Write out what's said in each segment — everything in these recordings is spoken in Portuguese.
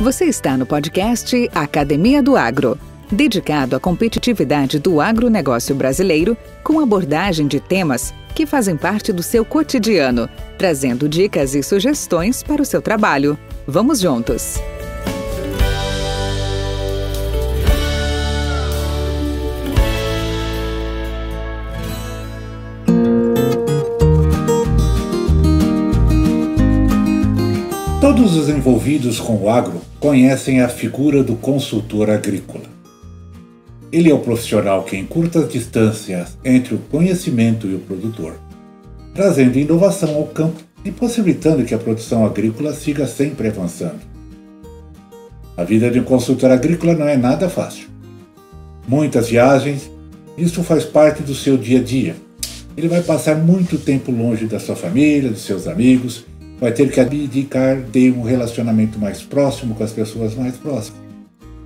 Você está no podcast Academia do Agro, dedicado à competitividade do agronegócio brasileiro, com abordagem de temas que fazem parte do seu cotidiano, trazendo dicas e sugestões para o seu trabalho. Vamos juntos! Todos os envolvidos com o agro conhecem a figura do consultor agrícola. Ele é o profissional que encurta as distâncias entre o conhecimento e o produtor, trazendo inovação ao campo e possibilitando que a produção agrícola siga sempre avançando. A vida de um consultor agrícola não é nada fácil. Muitas viagens, isso faz parte do seu dia a dia. Ele vai passar muito tempo longe da sua família, dos seus amigos, vai ter que abdicar de um relacionamento mais próximo com as pessoas mais próximas.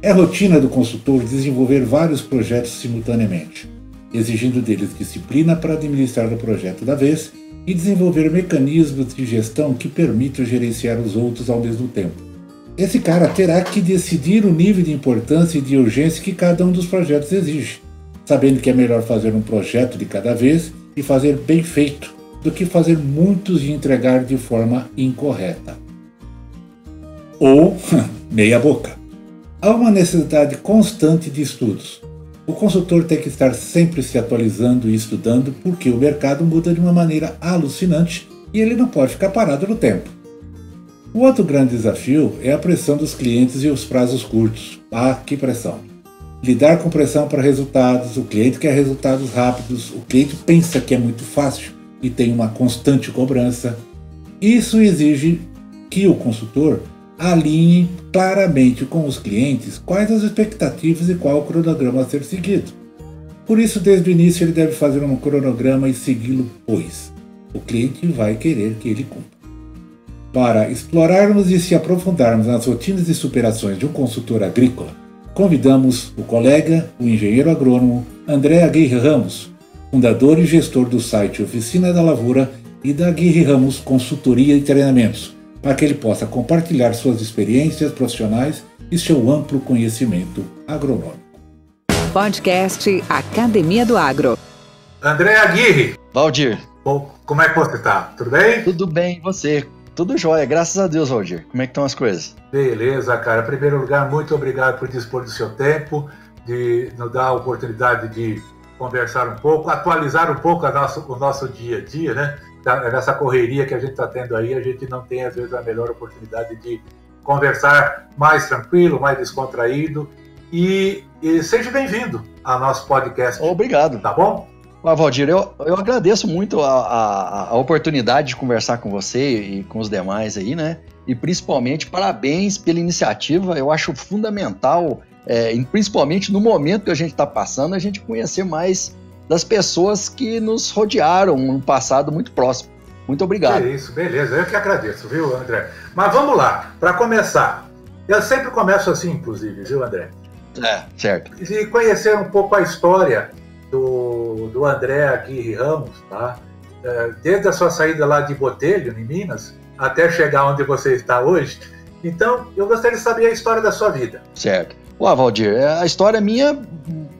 É rotina do consultor desenvolver vários projetos simultaneamente, exigindo deles disciplina para administrar o projeto da vez e desenvolver mecanismos de gestão que permitam gerenciar os outros ao mesmo tempo. Esse cara terá que decidir o nível de importância e de urgência que cada um dos projetos exige, sabendo que é melhor fazer um projeto de cada vez e fazer bem feito, do que fazer muitos e entregar de forma incorreta. Ou meia boca. Há uma necessidade constante de estudos. O consultor tem que estar sempre se atualizando e estudando porque o mercado muda de uma maneira alucinante e ele não pode ficar parado no tempo. O outro grande desafio é a pressão dos clientes e os prazos curtos. Ah, que pressão! Lidar com pressão para resultados, o cliente quer resultados rápidos, o cliente pensa que é muito fácil e tem uma constante cobrança. Isso exige que o consultor alinhe claramente com os clientes quais as expectativas e qual o cronograma a ser seguido. Por isso, desde o início, ele deve fazer um cronograma e segui-lo, pois o cliente vai querer que ele cumpra. Para explorarmos e se aprofundarmos nas rotinas e superações de um consultor agrícola, convidamos o colega, o engenheiro agrônomo André Aguirre Ramos, fundador e gestor do site Oficina da Lavoura e da Aguirre Ramos Consultoria e Treinamentos, para que ele possa compartilhar suas experiências profissionais e seu amplo conhecimento agronômico. Podcast Academia do Agro. André Aguirre. Valdir. Bom, como é que você está? Tudo bem? Tudo bem, e você? Tudo jóia, graças a Deus, Valdir. Como é que estão as coisas? Beleza, cara. Em primeiro lugar, muito obrigado por dispor do seu tempo, de nos dar a oportunidade de conversar um pouco, atualizar um pouco o nosso dia a dia, né? Nessa correria que a gente está tendo aí, a gente não tem, às vezes, a melhor oportunidade de conversar mais tranquilo, mais descontraído. E seja bem-vindo ao nosso podcast. Obrigado. Tá bom? Valdir, eu agradeço muito a oportunidade de conversar com você e com os demais aí, né? E principalmente, parabéns pela iniciativa. Eu acho fundamental, principalmente no momento que a gente está passando, a gente conhecer mais das pessoas que nos rodearam no passado muito próximo. Muito obrigado. É isso, beleza. Eu que agradeço, viu, André? Mas vamos lá, para começar. Eu sempre começo assim, inclusive, viu, André? Certo. E conhecer um pouco a história do André Aguirre Ramos, tá? Desde a sua saída lá de Botelho, em Minas, até chegar onde você está hoje. Então, eu gostaria de saber a história da sua vida. Certo. Valdir, a história minha é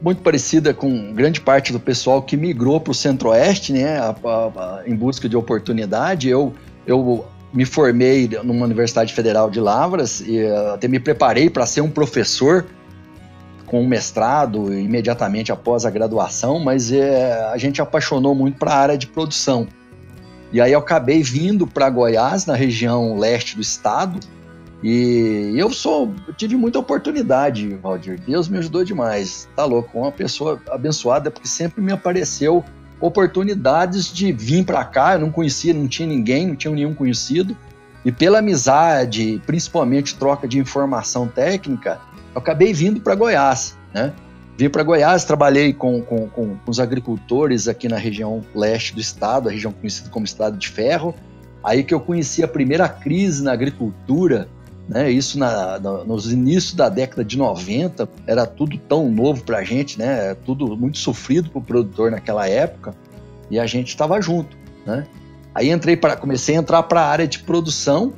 muito parecida com grande parte do pessoal que migrou para o Centro-Oeste, né, em busca de oportunidade. Eu me formei numa Universidade Federal de Lavras e até me preparei para ser um professor com um mestrado imediatamente após a graduação, mas a gente apaixonou muito para a área de produção. E aí eu acabei vindo para Goiás, na região leste do estado, e eu tive muita oportunidade, Valdir. Deus me ajudou demais, tá louco? Uma pessoa abençoada, porque sempre me apareceu oportunidades de vir para cá. Eu não conhecia, não tinha ninguém, não tinha nenhum conhecido. E pela amizade, principalmente troca de informação técnica, eu acabei vindo para Goiás, né? Vim para Goiás, trabalhei com os agricultores aqui na região leste do estado, a região conhecida como Estado de Ferro. Aí que eu conheci a primeira crise na agricultura, né? Isso nos inícios da década de 90, era tudo tão novo para a gente, né? Tudo muito sofrido para o produtor naquela época, e a gente estava junto, né? Aí comecei a entrar para a área de produção,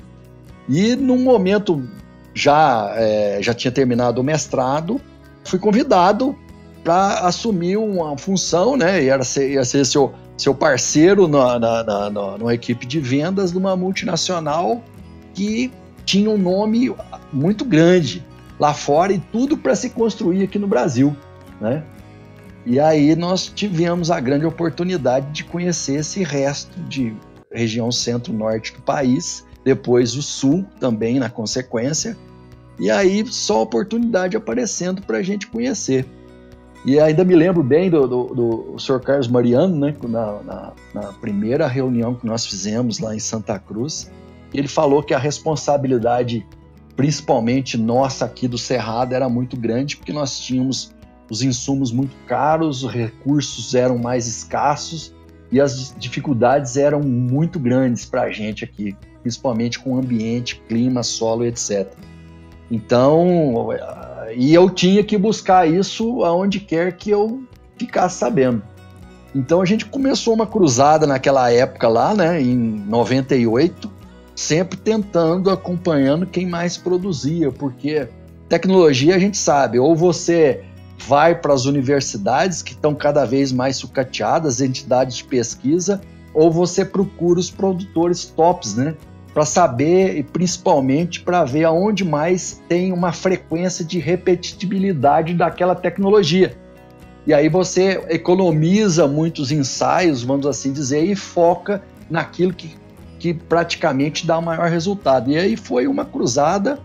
e num momento já tinha terminado o mestrado, fui convidado para assumir uma função, né? Ia ser seu parceiro numa equipe de vendas de uma multinacional que tinha um nome muito grande lá fora e tudo para se construir aqui no Brasil, né? E aí nós tivemos a grande oportunidade de conhecer esse resto de região centro-norte do país, depois o sul também na consequência, e aí só oportunidade aparecendo para a gente conhecer. E ainda me lembro bem do Sr. Carlos Mariano, né, na primeira reunião que nós fizemos lá em Santa Cruz, ele falou que a responsabilidade, principalmente nossa aqui do Cerrado, era muito grande, porque nós tínhamos os insumos muito caros, os recursos eram mais escassos e as dificuldades eram muito grandes para a gente aqui, principalmente com o ambiente, clima, solo, etc. Então, e eu tinha que buscar isso aonde quer que eu ficasse sabendo. Então a gente começou uma cruzada naquela época lá, né, em 98, sempre tentando, acompanhando quem mais produzia, porque tecnologia a gente sabe, ou você vai para as universidades que estão cada vez mais sucateadas, entidades de pesquisa, ou você procura os produtores tops, né, para saber e principalmente para ver aonde mais tem uma frequência de repetibilidade daquela tecnologia. E aí você economiza muitos ensaios, vamos assim dizer, e foca naquilo que praticamente dá o maior resultado. E aí foi uma cruzada,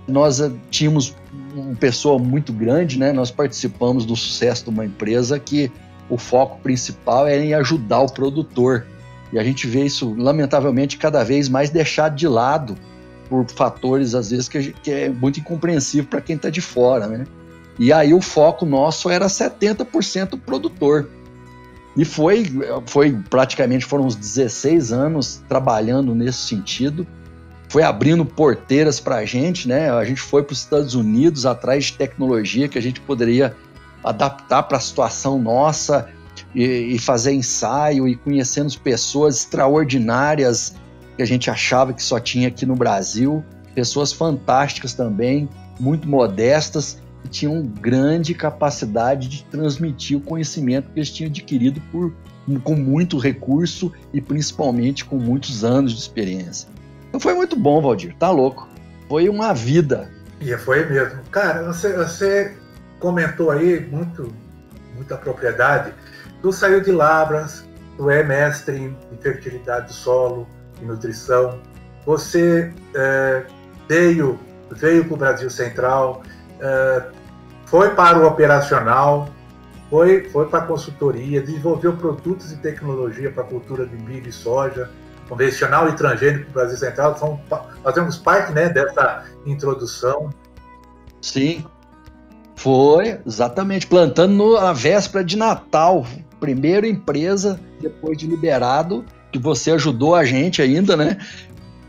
nós tínhamos uma pessoa muito grande, né? Nós participamos do sucesso de uma empresa que o foco principal era em ajudar o produtor. E a gente vê isso, lamentavelmente, cada vez mais deixado de lado por fatores, às vezes, que é muito incompreensível para quem está de fora, né? E aí o foco nosso era 70% produtor. E foi praticamente, foram uns 16 anos trabalhando nesse sentido. Foi abrindo porteiras para a gente, né? A gente foi para os Estados Unidos atrás de tecnologia que a gente poderia adaptar para a situação nossa, e fazer ensaio e conhecendo pessoas extraordinárias que a gente achava que só tinha aqui no Brasil, pessoas fantásticas também, muito modestas, que tinham grande capacidade de transmitir o conhecimento que eles tinham adquirido com muito recurso e principalmente com muitos anos de experiência. Então foi muito bom, Valdir, tá louco. Foi uma vida. E foi mesmo. Cara, você comentou aí muita propriedade. Tu saiu de Lavras, tu é mestre em fertilidade do solo e nutrição. Você veio para o Brasil Central, foi para o operacional, foi para a consultoria, desenvolveu produtos e tecnologia para a cultura de milho e soja, convencional e transgênico do Brasil Central. Fazemos parte, né, dessa introdução. Sim, foi, exatamente, plantando na véspera de Natal. Primeira empresa, depois de liberado, que você ajudou a gente ainda, né?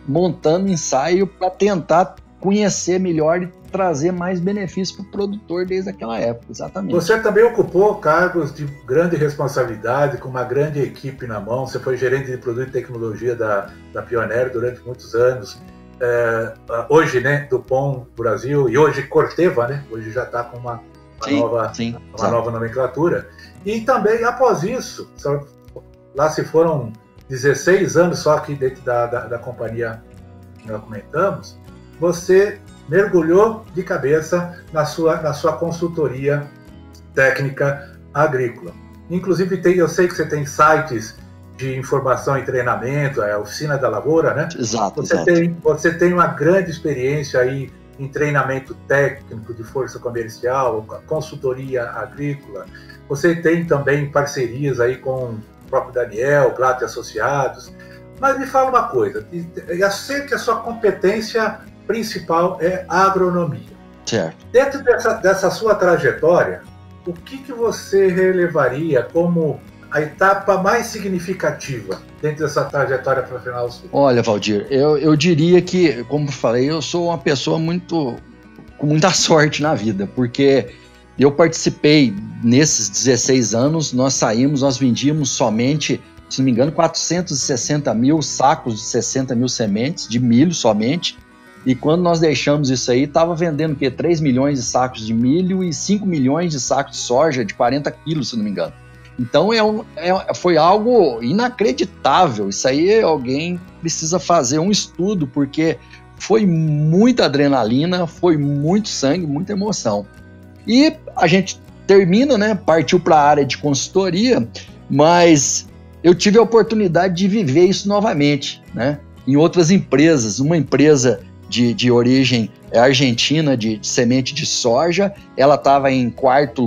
Montando ensaio para tentar conhecer melhor e trazer mais benefício para o produtor desde aquela época, exatamente. Você também ocupou cargos de grande responsabilidade, com uma grande equipe na mão. Você foi gerente de produto e tecnologia da Pioneer durante muitos anos. Hoje, né, DuPont Brasil, e hoje Corteva, né? Hoje já está com uma nova nomenclatura. E também, após isso, lá se foram 16 anos só aqui dentro da companhia que nós comentamos, você mergulhou de cabeça na sua consultoria técnica agrícola. Inclusive, eu sei que você tem sites de informação e treinamento, a Oficina da Lavoura, né? Exato. Você tem uma grande experiência aí em treinamento técnico de força comercial, consultoria agrícola. Você tem também parcerias aí com o próprio Daniel, Plato e Associados. Mas me fala uma coisa, eu sei que a sua competência principal é a agronomia. Certo. Dentro dessa sua trajetória, o que você relevaria como a etapa mais significativa dentro dessa trajetória profissional sua? Olha, Valdir, eu diria que, como eu falei, eu sou uma pessoa com muita sorte na vida, porque eu participei nesses 16 anos, nós vendíamos somente, se não me engano, 460 mil sacos de 60 mil sementes de milho somente, E quando nós deixamos isso aí, estava vendendo o quê? 3 milhões de sacos de milho e 5 milhões de sacos de soja de 40 quilos, se não me engano. Então foi algo inacreditável. Isso aí alguém precisa fazer um estudo, porque foi muita adrenalina, foi muito sangue, muita emoção. E a gente termina, né? Partiu para a área de consultoria, mas eu tive a oportunidade de viver isso novamente, né? Em outras empresas, uma empresa de origem argentina, de semente de soja, ela estava em quarto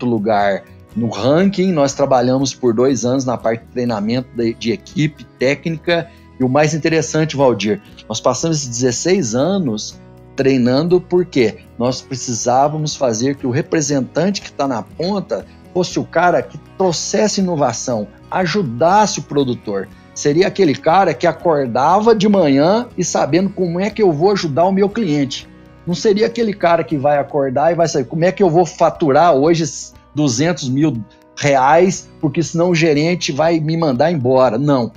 lugar no ranking. Nós trabalhamos por 2 anos na parte de treinamento de equipe técnica, e o mais interessante, Valdir, nós passamos esses 16 anos treinando porque nós precisávamos fazer que o representante que está na ponta fosse o cara que trouxesse inovação, ajudasse o produtor. Seria aquele cara que acordava de manhã e sabendo como é que eu vou ajudar o meu cliente. Não seria aquele cara que vai acordar e vai saber como é que eu vou faturar hoje 200 mil reais, porque senão o gerente vai me mandar embora. Não.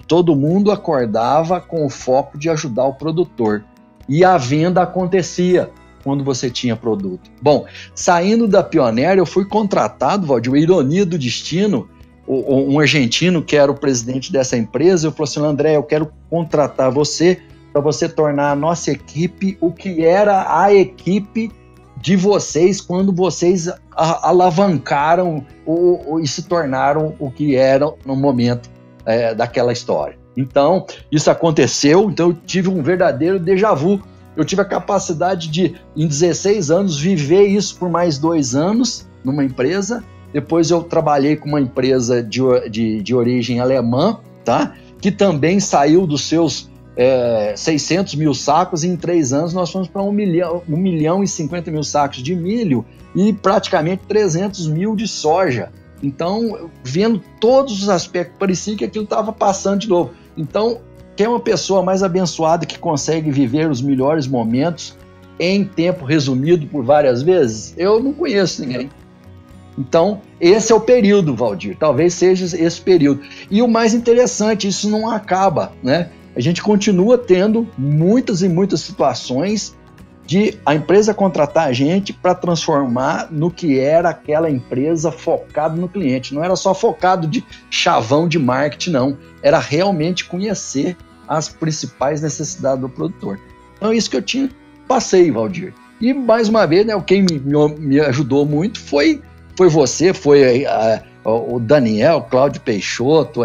Todo mundo acordava com o foco de ajudar o produtor. E a venda acontecia quando você tinha produto. Bom, saindo da Pioneer, eu fui contratado, Valdir, ironia do destino, um argentino que era o presidente dessa empresa, eu falei assim: André, eu quero contratar você para você tornar a nossa equipe o que era a equipe de vocês quando vocês alavancaram e se tornaram o que eram no momento daquela história. Então, isso aconteceu, então eu tive um verdadeiro déjà vu. Eu tive a capacidade de, em 16 anos, viver isso por mais 2 anos numa empresa. Depois eu trabalhei com uma empresa de origem alemã, tá? Que também saiu dos seus 600 mil sacos, e em 3 anos nós fomos para 1 milhão e 50 mil sacos de milho e praticamente 300 mil de soja. Então, vendo todos os aspectos, parecia que aquilo estava passando de novo. Então, quem é uma pessoa mais abençoada que consegue viver os melhores momentos em tempo resumido por várias vezes? Eu não conheço ninguém. Então, esse é o período, Valdir, talvez seja esse período. E o mais interessante, isso não acaba, né? A gente continua tendo muitas e muitas situações de a empresa contratar a gente para transformar no que era aquela empresa focada no cliente. Não era só focado de chavão de marketing, não. Era realmente conhecer as principais necessidades do produtor. Então, isso que eu passei, Valdir. E, mais uma vez, né, quem me ajudou muito foi você, foi o Daniel, Cláudio Peixoto,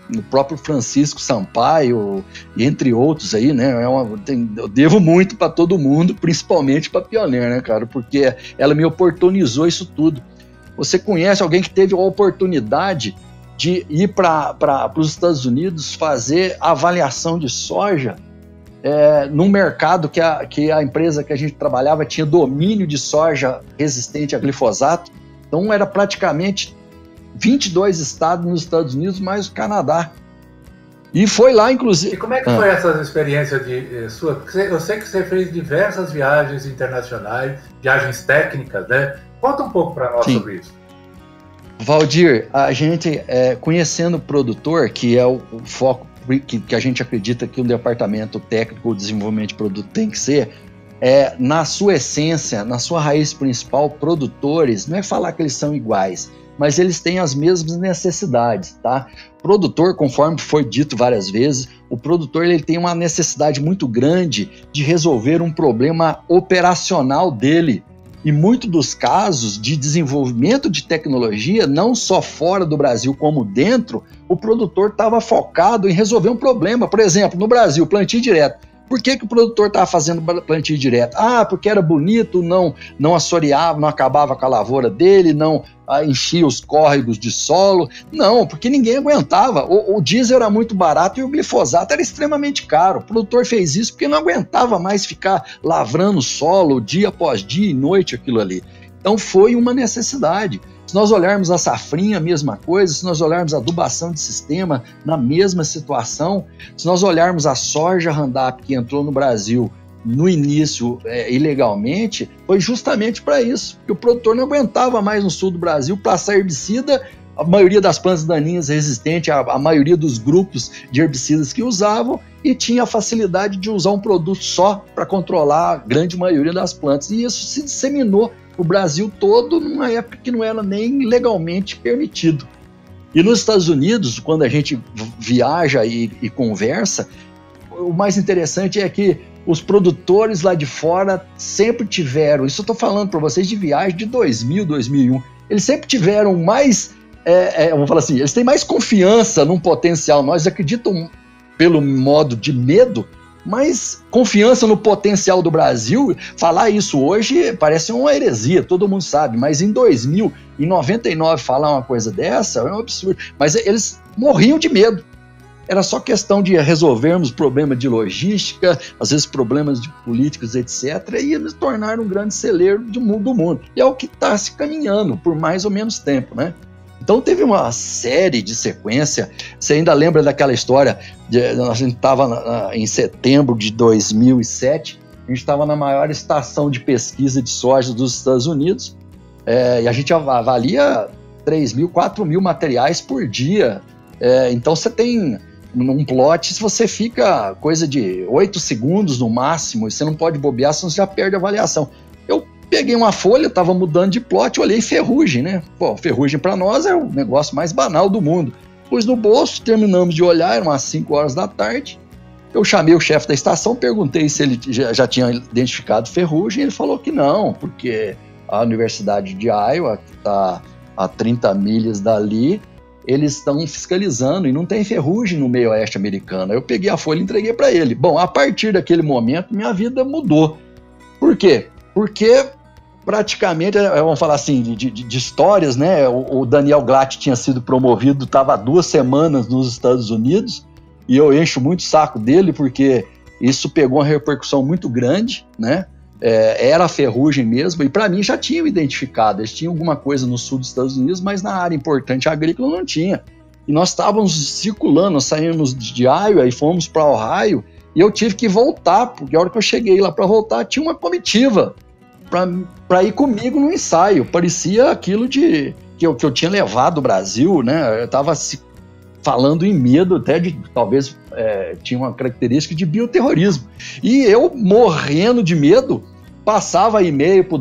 o próprio Francisco Sampaio, entre outros aí, né? Eu devo muito para todo mundo, principalmente para a Pioneer, né, cara? Porque ela me oportunizou isso tudo. Você conhece alguém que teve a oportunidade de ir para os Estados Unidos fazer avaliação de soja num mercado que a empresa que a gente trabalhava tinha domínio de soja resistente a glifosato? Então era praticamente 22 estados nos Estados Unidos, mais o Canadá. E foi lá, inclusive... E como é que foi essa experiência sua? Eu sei que você fez diversas viagens internacionais, viagens técnicas, né? Conta um pouco para nós sobre isso. Valdir, a gente, conhecendo o produtor, que é o foco que a gente acredita que um departamento técnico de desenvolvimento de produto tem que ser, na sua essência, na sua raiz principal, produtores, não é falar que eles são iguais, mas eles têm as mesmas necessidades, tá? Produtor, conforme foi dito várias vezes, o produtor ele tem uma necessidade muito grande de resolver um problema operacional dele. E muitos dos casos de desenvolvimento de tecnologia, não só fora do Brasil como dentro, o produtor estava focado em resolver um problema. Por exemplo, no Brasil, plantio direto. Por que o produtor estava fazendo plantio direto? Porque era bonito, não assoreava, não acabava com a lavoura dele, não enchia os córregos de solo. Não, porque ninguém aguentava. O diesel era muito barato e o glifosato era extremamente caro. O produtor fez isso porque não aguentava mais ficar lavrando o solo dia após dia e noite aquilo ali. Então foi uma necessidade. Se nós olharmos a safrinha, a mesma coisa. Se nós olharmos a adubação de sistema, na mesma situação. Se nós olharmos a soja Roundup que entrou no Brasil no início ilegalmente, foi justamente para isso, que o produtor não aguentava mais no sul do Brasil passar herbicida a maioria das plantas daninhas resistente à maioria dos grupos de herbicidas que usavam, e tinha a facilidade de usar um produto só para controlar a grande maioria das plantas. E isso se disseminou o Brasil todo numa época que não era nem legalmente permitido. E nos Estados Unidos, quando a gente viaja e conversa, o mais interessante é que os produtores lá de fora sempre tiveram, isso eu estou falando para vocês de viagem de 2000, 2001, eles sempre tiveram mais, vamos falar assim, eles têm mais confiança num potencial. Nós acreditamos pelo modo de medo, mas confiança no potencial do Brasil. Falar isso hoje parece uma heresia, todo mundo sabe, mas em 2000, em 99, falar uma coisa dessa é um absurdo. Mas eles morriam de medo. Era só questão de resolvermos problemas de logística, às vezes problemas de políticos, etc., e eles tornaram um grande celeiro do mundo. E é o que está se caminhando por mais ou menos tempo, né? Então teve uma série de sequência. Você ainda lembra daquela história? A gente estava em setembro de 2007, a gente estava na maior estação de pesquisa de soja dos Estados Unidos, e a gente avalia 3.000, 4.000 materiais por dia. Então você tem num plot, se você fica coisa de 8 segundos no máximo, e você não pode bobear, senão você já perde a avaliação. Eu peguei uma folha, estava mudando de plot, olhei ferrugem, né? Pô, ferrugem para nós é o negócio mais banal do mundo. Pus no bolso, terminamos de olhar, eram umas 5 horas da tarde. Eu chamei o chefe da estação, perguntei se ele já tinha identificado ferrugem, ele falou que não, porque a Universidade de Iowa, que está a 30 milhas dali, eles estão fiscalizando e não tem ferrugem no meio oeste americano. Eu peguei a folha e entreguei para ele. Bom, a partir daquele momento, minha vida mudou. Por quê? Porque praticamente, vamos falar assim, de histórias, né? O Daniel Glatt tinha sido promovido, estava há 2 semanas nos Estados Unidos, e eu encho muito o saco dele, porque isso pegou uma repercussão muito grande, né? Era a ferrugem mesmo, e para mim já tinham identificado, eles tinham alguma coisa no sul dos Estados Unidos, mas na área importante agrícola não tinha. E nós estávamos circulando, nós saímos de Iowa e fomos para Ohio, e eu tive que voltar, porque a hora que eu cheguei lá para voltar, tinha uma comitiva para ir comigo no ensaio. Parecia aquilo que eu tinha levado o Brasil, né? Eu estava falando em medo, até de talvez tinha uma característica de bioterrorismo. E eu, morrendo de medo, passava e-mail para o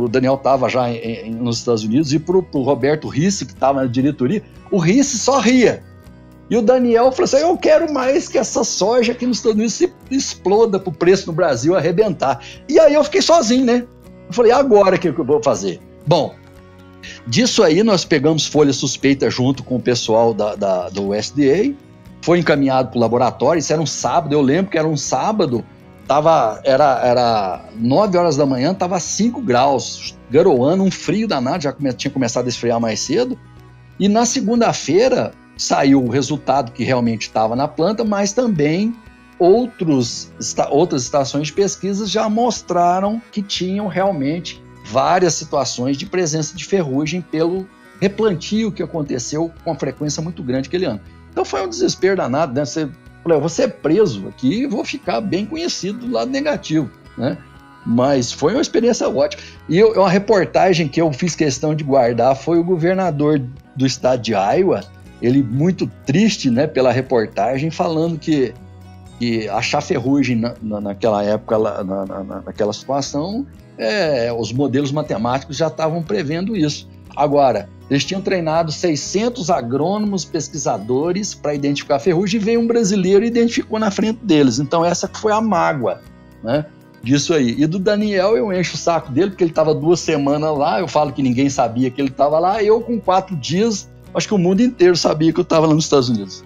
Daniel estava já nos Estados Unidos, e para o Roberto Risse, que estava na diretoria. O Risse só ria. E o Daniel falou assim: eu quero mais que essa soja aqui nos Estados Unidos se exploda para o preço no Brasil arrebentar. E aí eu fiquei sozinho, né? Eu falei, agora o que eu vou fazer? Bom, disso aí nós pegamos folha suspeita junto com o pessoal do USDA, foi encaminhado para o laboratório. Isso era um sábado, eu lembro que era um sábado, era 9 horas da manhã, estava 5 graus, garoando, um frio danado, já tinha começado a esfriar mais cedo, e na segunda-feira saiu o resultado que realmente estava na planta, mas também outras estações de pesquisa já mostraram que tinham realmente várias situações de presença de ferrugem pelo replantio que aconteceu com uma frequência muito grande aquele ano. Então foi um desespero danado, né? Eu vou ser preso aqui e vou ficar bem conhecido do lado negativo, né? Mas foi uma experiência ótima. E uma reportagem que eu fiz questão de guardar foi o governador do estado de Iowa, ele muito triste, né, pela reportagem, falando que achar ferrugem naquela época, naquela situação, os modelos matemáticos já estavam prevendo isso. Agora, eles tinham treinado 600 agrônomos, pesquisadores para identificar ferrugem, e veio um brasileiro e identificou na frente deles. Então essa foi a mágoa, né, disso aí. E do Daniel eu encho o saco dele, porque ele estava 2 semanas lá, eu falo que ninguém sabia que ele estava lá, eu com 4 dias, acho que o mundo inteiro sabia que eu estava lá nos Estados Unidos.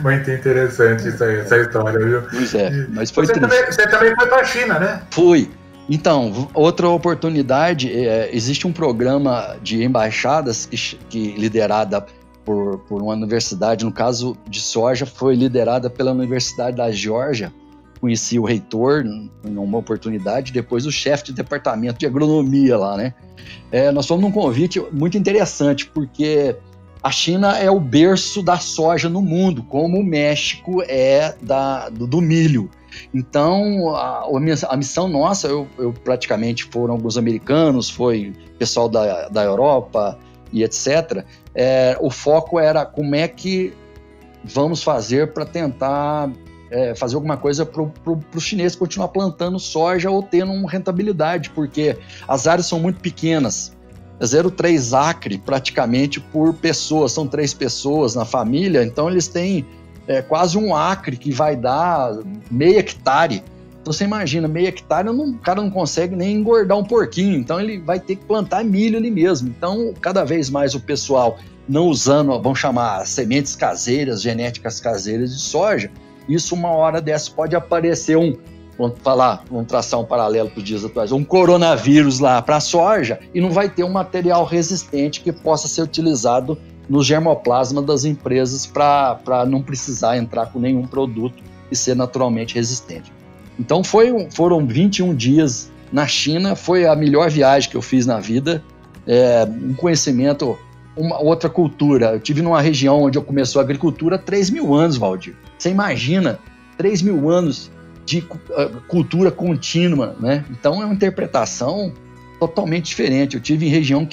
Muito interessante essa história, viu? Pois é, mas foi triste. Você também foi para a China, né? Fui. Então, outra oportunidade, existe um programa de embaixadas que liderada por uma universidade, no caso de soja, foi liderada pela Universidade da Geórgia. Conheci o reitor em uma oportunidade, depois o chefe de departamento de agronomia lá, né? Nós fomos num convite muito interessante, porque A China é o berço da soja no mundo, como o México é do milho. Então, a missão nossa, eu praticamente foram alguns americanos, foi pessoal da Europa e etc. O foco era como é que vamos fazer para tentar fazer alguma coisa para o chinês continuar plantando soja ou tendo uma rentabilidade, porque as áreas são muito pequenas. 0,3 acre praticamente por pessoa, são 3 pessoas na família, então eles têm quase 1 acre que vai dar meio hectare. Então você imagina, meio hectare o cara não consegue nem engordar um porquinho, então ele vai ter que plantar milho ali mesmo. Então cada vez mais o pessoal não usando, vamos chamar, sementes caseiras, genéticas caseiras de soja, isso uma hora dessa pode aparecer vamos traçar um paralelo para os dias atuais, um coronavírus lá para a soja e não vai ter um material resistente que possa ser utilizado no germoplasma das empresas para não precisar entrar com nenhum produto e ser naturalmente resistente. Então foram 21 dias na China, foi a melhor viagem que eu fiz na vida, um conhecimento, uma outra cultura. Eu tive numa região onde começou a agricultura há 3.000 anos, Valdir. Você imagina, 3.000 anos de cultura contínua, né? Então é uma interpretação totalmente diferente. Eu tive em região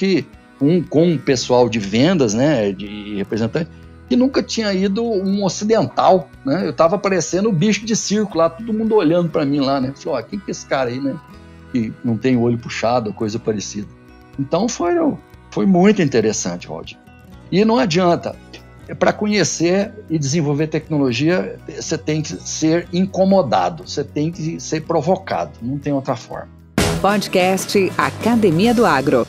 com um pessoal de vendas, né, de representante, que nunca tinha ido um ocidental, né? Eu tava parecendo o bicho de circo lá, todo mundo olhando para mim lá, né? Falou, quem que é esse cara aí, né? Que não tem o olho puxado, coisa parecida. Então foi muito interessante, Valdir. E não adianta, para conhecer e desenvolver tecnologia, você tem que ser incomodado, você tem que ser provocado, não tem outra forma. Podcast Academia do Agro.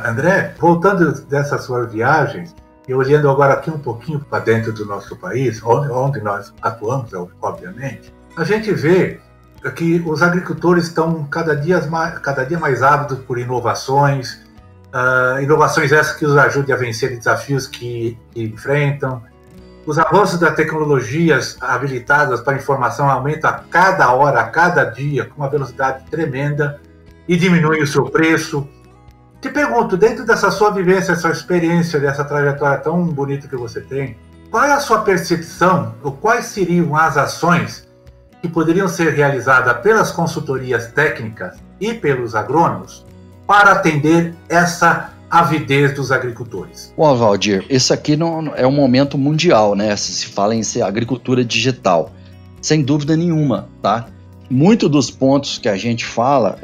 André, voltando dessas suas viagens, e olhando agora aqui um pouquinho para dentro do nosso país, onde nós atuamos, obviamente, a gente vê que os agricultores estão cada dia mais ávidos por inovações, inovações essas que os ajudem a vencer desafios que enfrentam. Os avanços das tecnologias habilitadas para informação aumentam a cada hora, a cada dia, com uma velocidade tremenda e diminui o seu preço. Te pergunto, dentro dessa sua vivência, essa experiência, dessa trajetória tão bonita que você tem, qual é a sua percepção, ou quais seriam as ações que poderiam ser realizadas pelas consultorias técnicas e pelos agrônomos para atender essa avidez dos agricultores? Bom, Valdir, isso aqui não é um momento mundial, né? Se fala em agricultura digital, sem dúvida nenhuma, tá? Muito dos pontos que a gente fala,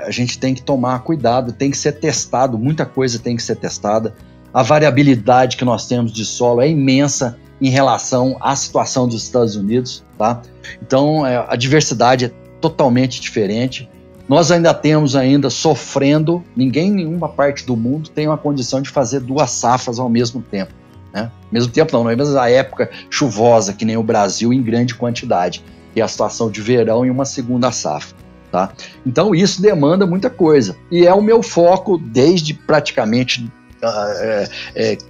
a gente tem que tomar cuidado, tem que ser testado, muita coisa tem que ser testada. A variabilidade que nós temos de solo é imensa em relação à situação dos Estados Unidos, tá? Então, a diversidade é totalmente diferente. Nós ainda temos sofrendo, ninguém em nenhuma parte do mundo tem uma condição de fazer 2 safras ao mesmo tempo, né? Ao mesmo tempo não é mesmo a época chuvosa, que nem o Brasil, em grande quantidade, que é a situação de verão e uma segunda safra, tá? Então isso demanda muita coisa, e é o meu foco desde praticamente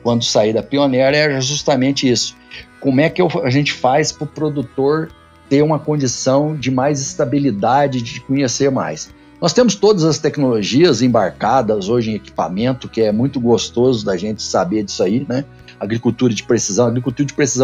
quando saí da Pioneer, era justamente isso. Como é que a gente faz para o produtor ter uma condição de mais estabilidade, de conhecer mais? Nós temos todas as tecnologias embarcadas hoje em equipamento, que é muito gostoso da gente saber disso aí, né? Agricultura de precisão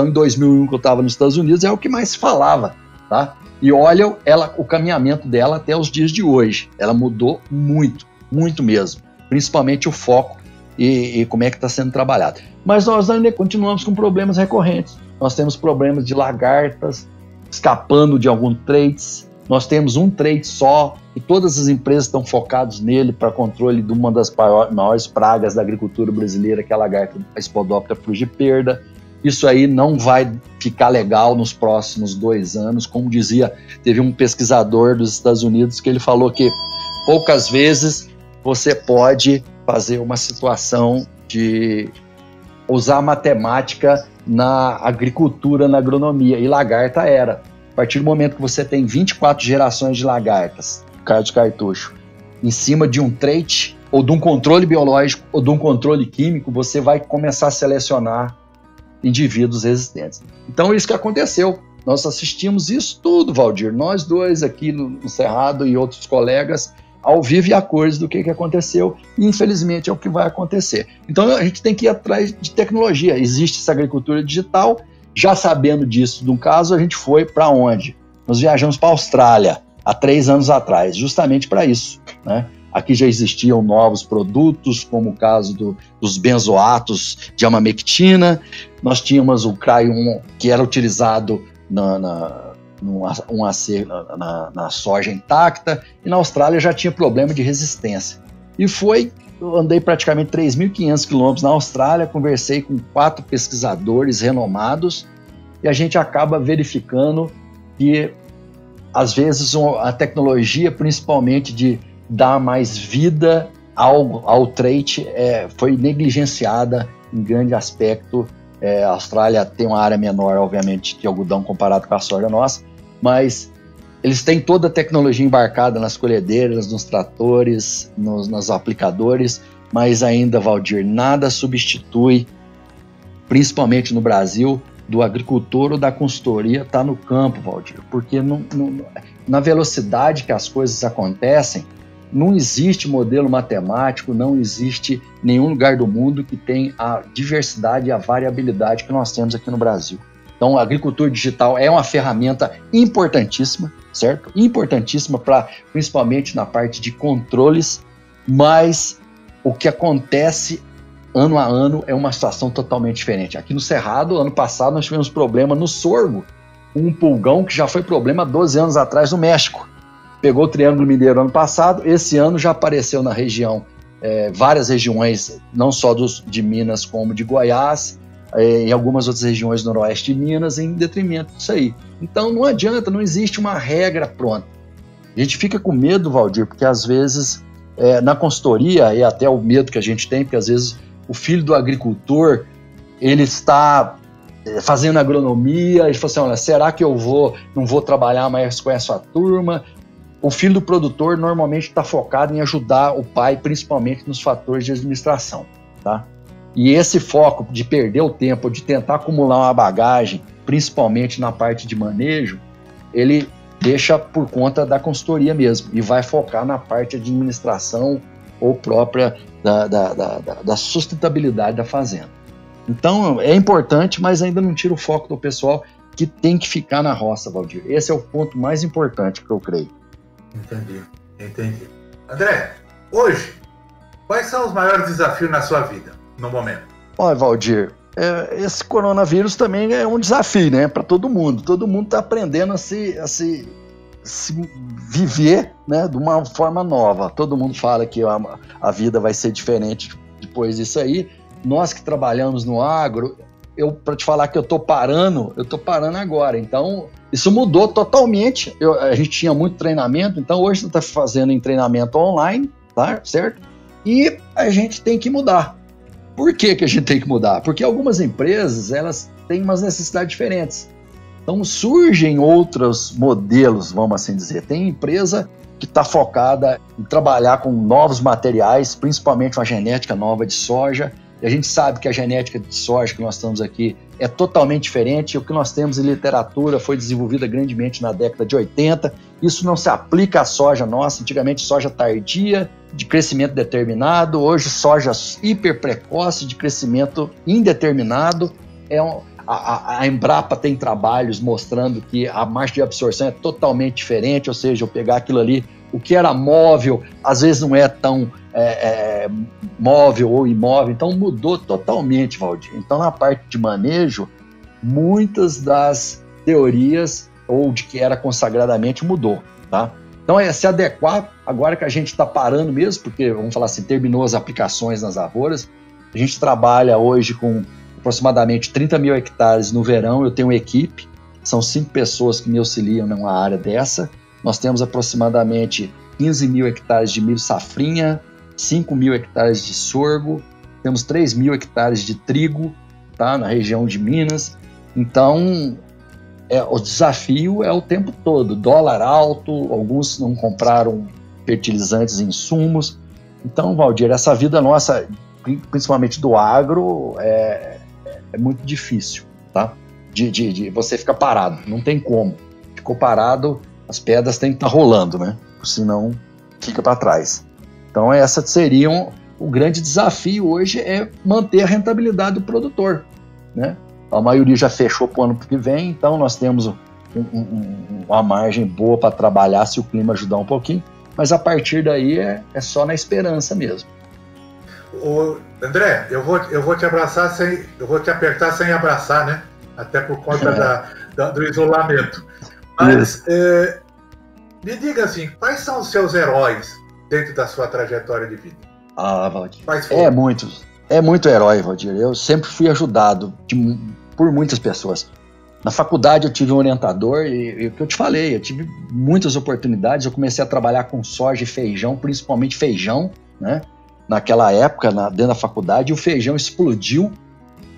em 2001, que eu estava nos Estados Unidos, é o que mais se falava, tá? E olha o caminhamento dela até os dias de hoje. Ela mudou muito, muito mesmo, principalmente o foco e como é que está sendo trabalhado. Mas nós ainda continuamos com problemas recorrentes. Nós temos problemas de lagartas escapando de alguns traits. Nós temos um trait só e todas as empresas estão focadas nele para controle de uma das maiores pragas da agricultura brasileira, que é a lagarta, a Spodoptera frugiperda. Isso aí não vai ficar legal nos próximos 2 anos. Como dizia, teve um pesquisador dos Estados Unidos que ele falou que poucas vezes você pode fazer uma situação de usar matemática na agricultura, na agronomia, e lagarta era. A partir do momento que você tem 24 gerações de lagartas, cara de cartucho, em cima de um trait, ou de um controle biológico, ou de um controle químico, você vai começar a selecionar indivíduos resistentes. Então, isso que aconteceu. Nós assistimos isso tudo, Valdir. Nós dois aqui no Cerrado e outros colegas ao vivo e a cores do que aconteceu, e infelizmente é o que vai acontecer. Então a gente tem que ir atrás de tecnologia. Existe essa agricultura digital, já sabendo disso, no caso, a gente foi para onde? Nós viajamos para a Austrália há 3 anos atrás, justamente para isso, né? Aqui já existiam novos produtos, como o caso dos benzoatos de amamectina. Nós tínhamos o CRY-1, que era utilizado na soja intacta, e na Austrália já tinha problema de resistência. Eu andei praticamente 3.500 quilômetros na Austrália, conversei com 4 pesquisadores renomados, e a gente acaba verificando que, às vezes, a tecnologia, principalmente de dar mais vida ao trait, foi negligenciada em grande aspecto. A Austrália tem uma área menor, obviamente, de algodão comparado com a soja nossa, mas eles têm toda a tecnologia embarcada nas colhedeiras, nos tratores, nos aplicadores, mas ainda, Valdir, nada substitui, principalmente no Brasil, do agricultor ou da consultoria estar no campo, Valdir, porque na velocidade que as coisas acontecem, não existe modelo matemático, não existe nenhum lugar do mundo que tenha a diversidade e a variabilidade que nós temos aqui no Brasil. Então, a agricultura digital é uma ferramenta importantíssima, certo? Importantíssima, principalmente na parte de controles, mas o que acontece ano a ano é uma situação totalmente diferente. Aqui no Cerrado, ano passado, nós tivemos problema no sorgo, um pulgão que já foi problema há 12 anos atrás no México. Pegou o Triângulo Mineiro ano passado, esse ano já apareceu na região, várias regiões, não só de Minas como de Goiás, em algumas outras regiões do noroeste de Minas, em detrimento disso aí. Então não adianta, não existe uma regra pronta. A gente fica com medo, Valdir, porque às vezes na consultoria, e até o medo que a gente tem, porque às vezes o filho do agricultor, ele está fazendo agronomia, ele fala assim, olha, será que eu não vou trabalhar mais com essa turma? O filho do produtor normalmente está focado em ajudar o pai, principalmente nos fatores de administração, tá? E esse foco de perder o tempo, de tentar acumular uma bagagem, principalmente na parte de manejo, ele deixa por conta da consultoria mesmo e vai focar na parte de administração ou própria da sustentabilidade da fazenda. Então é importante, mas ainda não tira o foco do pessoal que tem que ficar na roça, Valdir. Esse é o ponto mais importante que eu creio. Entendi. André, hoje, quais são os maiores desafios na sua vida, no momento? Olha, Valdir, esse coronavírus também é um desafio, né, para todo mundo. Todo mundo está aprendendo a se viver, né, de uma forma nova. Todo mundo fala que a vida vai ser diferente depois disso aí. Nós que trabalhamos no agro, para te falar que eu tô parando agora. Então, isso mudou totalmente. A gente tinha muito treinamento, então hoje você está fazendo em treinamento online, tá? Certo? E a gente tem que mudar. Por que a gente tem que mudar? Porque algumas empresas, elas têm umas necessidades diferentes. Então, surgem outros modelos, vamos assim dizer. Tem empresa que está focada em trabalhar com novos materiais, principalmente uma genética nova de soja. E a gente sabe que a genética de soja que nós estamos aqui é totalmente diferente. O que nós temos em literatura foi desenvolvida grandemente na década de 80. Isso não se aplica à soja nossa. Antigamente, soja tardia, de crescimento determinado. Hoje, soja hiper precoce, de crescimento indeterminado. A Embrapa tem trabalhos mostrando que a margem de absorção é totalmente diferente. Ou seja, eu pegar aquilo ali, o que era móvel, às vezes não é tão móvel ou imóvel, então mudou totalmente, Valdir. Então, na parte de manejo, muitas das teorias ou de que era consagradamente mudou, tá? Então é se adequar, agora que a gente está parando mesmo, porque, vamos falar assim, terminou as aplicações nas lavouras, a gente trabalha hoje com aproximadamente 30 mil hectares no verão. Eu tenho uma equipe, são 5 pessoas que me auxiliam numa área dessa. Nós temos aproximadamente 15 mil hectares de milho safrinha, 5 mil hectares de sorgo, temos 3 mil hectares de trigo, tá, na região de Minas. Então, o desafio é o tempo todo. Dólar alto, alguns não compraram fertilizantes e insumos. Então, Valdir, essa vida nossa, principalmente do agro, é muito difícil, tá? De você ficar parado, não tem como. Ficou parado, as pedras têm que estar rolando, né? Senão fica para trás. Então, essa seria o grande desafio hoje, é manter a rentabilidade do produtor, né? A maioria já fechou para o ano que vem, então nós temos uma margem boa para trabalhar se o clima ajudar um pouquinho, mas a partir daí é só na esperança mesmo. André, eu vou te abraçar eu vou te apertar sem abraçar, né? Até por conta do isolamento. Mas me diga assim, quais são os seus heróis dentro da sua trajetória de vida? Valdir, é muito herói, Valdir. Eu sempre fui ajudado por muitas pessoas. Na faculdade eu tive um orientador e o que eu te falei, eu tive muitas oportunidades. Eu comecei a trabalhar com soja e feijão, principalmente feijão, né? Naquela época, dentro da faculdade, o feijão explodiu,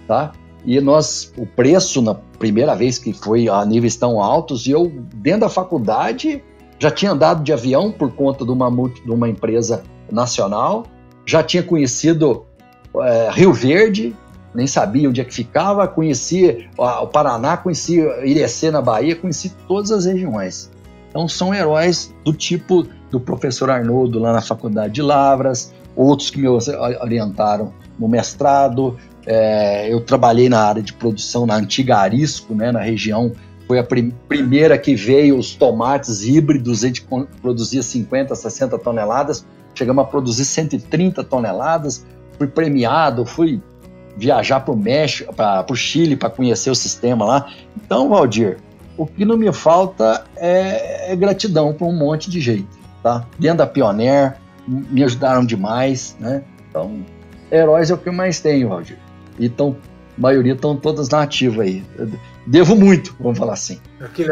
tá? E o preço, na primeira vez que foi a níveis tão altos, e eu, dentro da faculdade, já tinha andado de avião por conta de uma empresa nacional, já tinha conhecido Rio Verde, nem sabia onde é que ficava, conhecia o Paraná, conhecia Irecê na Bahia, conhecia todas as regiões. Então são heróis do tipo do professor Arnoldo lá na Faculdade de Lavras, outros que me orientaram no mestrado. Eu trabalhei na área de produção na antiga Arisco, né, na região, foi a primeira que veio os tomates híbridos, a gente produzia 50, 60 toneladas, chegamos a produzir 130 toneladas, fui premiado, fui viajar para o México, para o Chile, para conhecer o sistema lá. Então, Valdir, o que não me falta é gratidão para um monte de jeito, tá? Dentro da Pioneer, me ajudaram demais, né? Então, heróis é o que eu mais tenho, Valdir. E a maioria estão todas na ativa aí. Eu devo muito, vamos falar assim.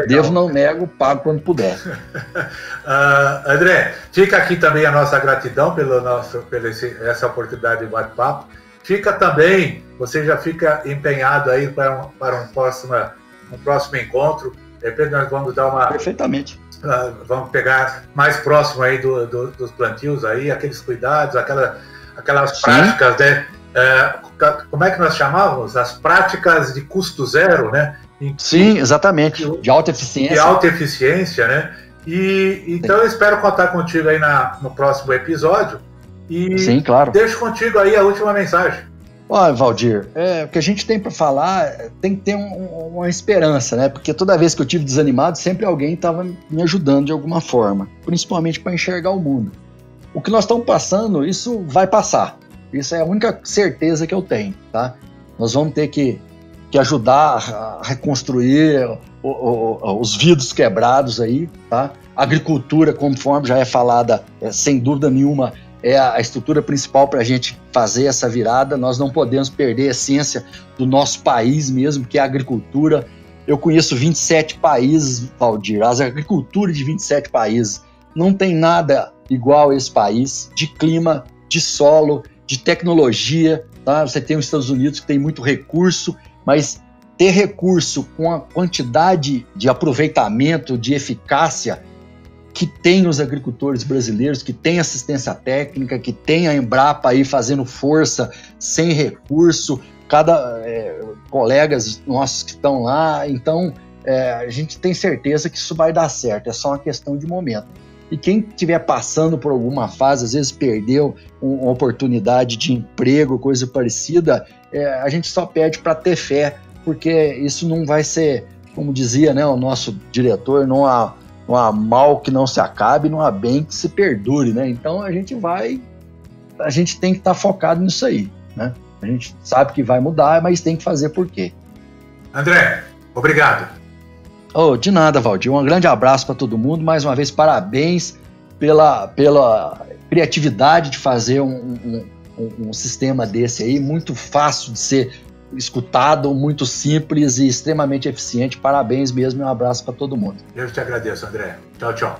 Devo, não nego, pago quando puder. André, fica aqui também a nossa gratidão pela essa oportunidade de bate-papo. Fica também, você já fica empenhado aí para um próximo encontro. De repente nós vamos dar uma... Perfeitamente. Vamos pegar mais próximo aí dos plantios aí, aqueles cuidados, aquelas práticas, né? Como é que nós chamávamos? As práticas de custo zero, né? Sim, exatamente. De alta eficiência. De alta eficiência, né? Então eu espero contar contigo aí no próximo episódio. Sim, claro. Deixo contigo aí a última mensagem. Olha, Valdir, o que a gente tem para falar tem que ter uma esperança, né? Porque toda vez que eu tive desanimado, sempre alguém estava me ajudando de alguma forma, principalmente para enxergar o mundo. O que nós estamos passando, isso vai passar. Isso é a única certeza que eu tenho, tá? Nós vamos ter que ajudar a reconstruir os vidros quebrados aí, tá? A agricultura, conforme já é falada, sem dúvida nenhuma, é a estrutura principal para a gente fazer essa virada. Nós não podemos perder a essência do nosso país mesmo, que é a agricultura. Eu conheço 27 países, Valdir, as agriculturas de 27 países. Não tem nada igual a esse país, de clima, de solo, de tecnologia, tá? Você tem os Estados Unidos que tem muito recurso, mas ter recurso com a quantidade de aproveitamento, de eficácia que tem os agricultores brasileiros, que tem assistência técnica, que tem a Embrapa aí fazendo força, sem recurso, colegas nossos que estão lá. Então, a gente tem certeza que isso vai dar certo, é só uma questão de momento. E quem estiver passando por alguma fase, às vezes perdeu uma oportunidade de emprego, coisa parecida, a gente só pede para ter fé, porque isso não vai ser, como dizia, né, o nosso diretor, não há mal que não se acabe, não há bem que se perdure, né? Então a gente tem que estar focado nisso aí, né? A gente sabe que vai mudar, mas tem que fazer por quê. André, obrigado. De nada, Valdir. Um grande abraço para todo mundo. Mais uma vez, parabéns pela criatividade de fazer um sistema desse aí, muito fácil de ser escutado, muito simples e extremamente eficiente. Parabéns mesmo e um abraço para todo mundo. Eu te agradeço, André. Tchau, tchau.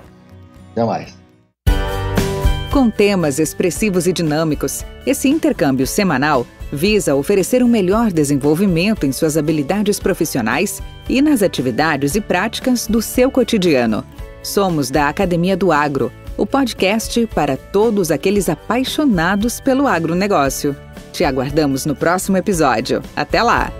Até mais. Com temas expressivos e dinâmicos, esse intercâmbio semanal visa oferecer um melhor desenvolvimento em suas habilidades profissionais e nas atividades e práticas do seu cotidiano. Somos da Academia do Agro, o podcast para todos aqueles apaixonados pelo agronegócio. Te aguardamos no próximo episódio. Até lá!